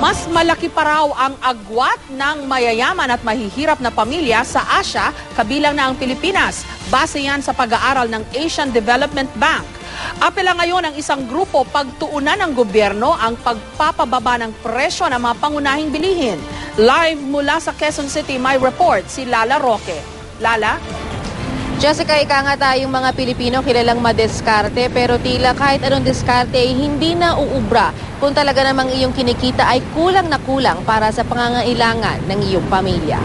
Mas malaki pa raw ang agwat ng mayayaman at mahihirap na pamilya sa Asia, kabilang na ang Pilipinas. Base yan sa pag-aaral ng Asian Development Bank. Apela ngayon ang isang grupo pagtuunan ng gobyerno ang pagpapababa ng presyo ng mga pangunahing bilihin. Live mula sa Quezon City, may report si Lala Roque. Lala? Jessica, ika nga tayong mga Pilipino kilalang madiskarte, pero tila kahit anong diskarte ay hindi na uubra kung talaga namang iyong kinikita ay kulang na kulang para sa pangangailangan ng iyong pamilya.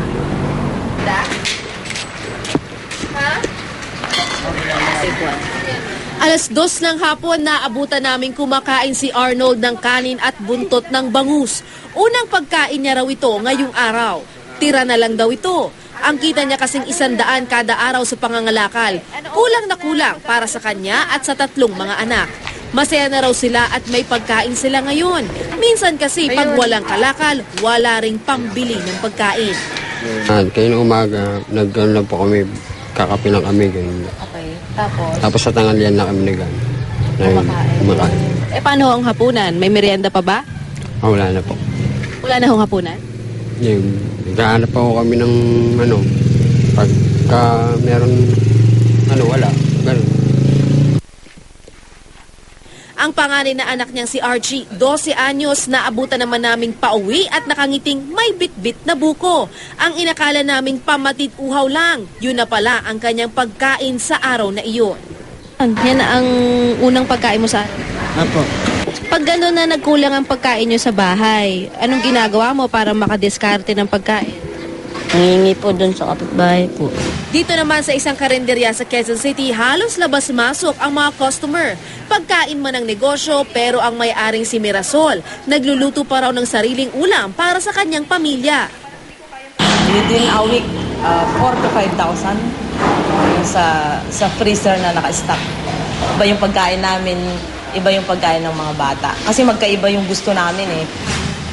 Alas 2 ng hapon, naabutan namin kumakain si Arnold ng kanin at buntot ng bangus. Unang pagkain niya raw ito ngayong araw. Tira na lang daw ito. Ang kita niya kasing 100 kada araw sa pangangalakal. Kulang na kulang para sa kanya at sa 3 mga anak. Masaya na raw sila at may pagkain sila ngayon. Minsan kasi pag walang kalakal, wala ring pambili ng pagkain. Kaya ng umaga, nagkaroon po kami, kakape lang kami. Ganyan. Okay, tapos? Tapos sa tanghalian na kami kumakain. Paano ang hapunan? May merienda pa ba? Wala na po. Wala na hong hapunan? Naghahanap po kami ng pagka meron, wala. Ganun. Ang panganay na anak niyang si Archie, 12 anyos, naabutan naman naming pauwi at nakangiting may bit-bit na buko. Ang inakala naming pamatid uhaw lang, yun na pala ang kanyang pagkain sa araw na iyon. Yan ang unang pagkain mo sa atin? Apo. Pag gano'n na nagkulang ang pagkain nyo sa bahay, anong ginagawa mo para makadiskarte ng pagkain? Nangingi po doon sa kapitbahay po. Dito naman sa isang karinderya sa Quezon City, halos labas-masok ang mga customer. Pagkain man ng negosyo, pero ang may-aring si Mirasol, nagluluto pa raw ng sariling ulam para sa kanyang pamilya. Within a week, 4,000 to 5,000 sa freezer na naka-stock. Iba yung pagkain namin, iba yung pagkain ng mga bata. Kasi magkaiba yung gusto namin eh.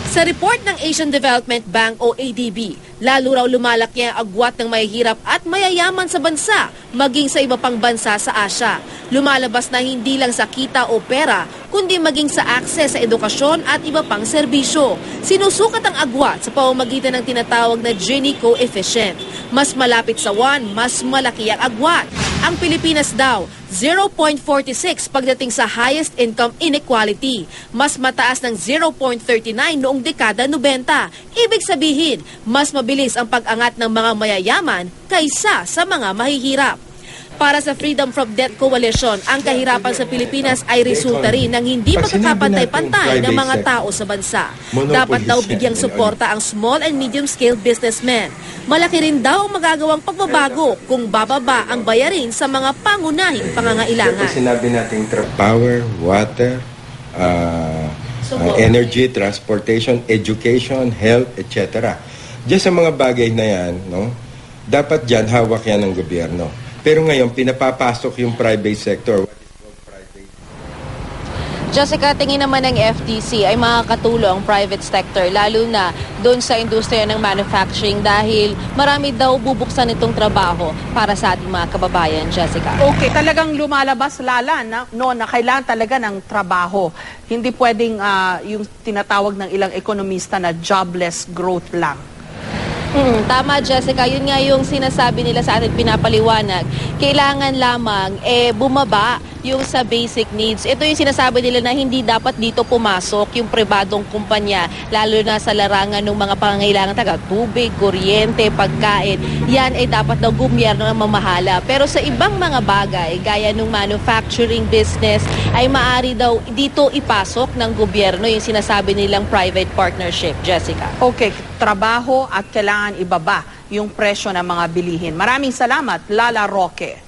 Sa report ng Asian Development Bank o ADB, lalo raw lumalaki ang agwat ng mahihirap at mayayaman sa bansa, maging sa iba pang bansa sa Asia. Lumalabas na hindi lang sa kita o pera, kundi maging sa akses sa edukasyon at iba pang serbisyo. Sinusukat ang agwat sa pamamagitan ng tinatawag na Gini coefficient. Mas malapit sa 1, mas malaki ang agwat. Ang Pilipinas daw, 0.46 pagdating sa highest income inequality. Mas mataas ng 0.39 noong dekada 90. Ibig sabihin, mas mabilis ang pag-angat ng mga mayayaman kaysa sa mga mahihirap. Para sa Freedom from Debt Coalition, ang kahirapan sa Pilipinas ay resulta rin ng hindi pagkakapantay-pantay ng mga tao sa bansa. Dapat daw bigyang suporta ang small and medium-scale businessmen. Malaki rin daw ang magagawang pagbabago kung bababa ang bayarin sa mga pangunahing pangangailangan. Sinabi natin power, water, energy, transportation, education, health, etc. Diyan sa mga bagay na yan, dapat dyan hawak yan ng gobyerno. Pero ngayon, pinapapasok yung private sector. Jessica, tingin naman ng FTC ay makakatulong ang private sector, lalo na doon sa industriya ng manufacturing dahil marami daw bubuksan itong trabaho para sa ating mga kababayan, Jessica. Okay, talagang lumalabas Lala na kailangan talaga ng trabaho. Hindi pwedeng yung tinatawag ng ilang ekonomista na jobless growth lang. Tama, Jessica. Yun nga yung sinasabi nila sa atin, pinapaliwanag. Kailangan lamang bumaba yung sa basic needs. Ito yung sinasabi nila na hindi dapat dito pumasok yung pribadong kumpanya, lalo na sa larangan ng mga pangangailangan tubig, kuryente, pagkain. Yan ay dapat daw gobyerno ang mamahala. Pero sa ibang mga bagay, gaya ng manufacturing business, ay maaari daw dito ipasok ng gobyerno yung sinasabi nilang private partnership, Jessica. Okay, trabaho at kailangan ibaba yung presyo ng mga bilihin. Maraming salamat, Lala Roque.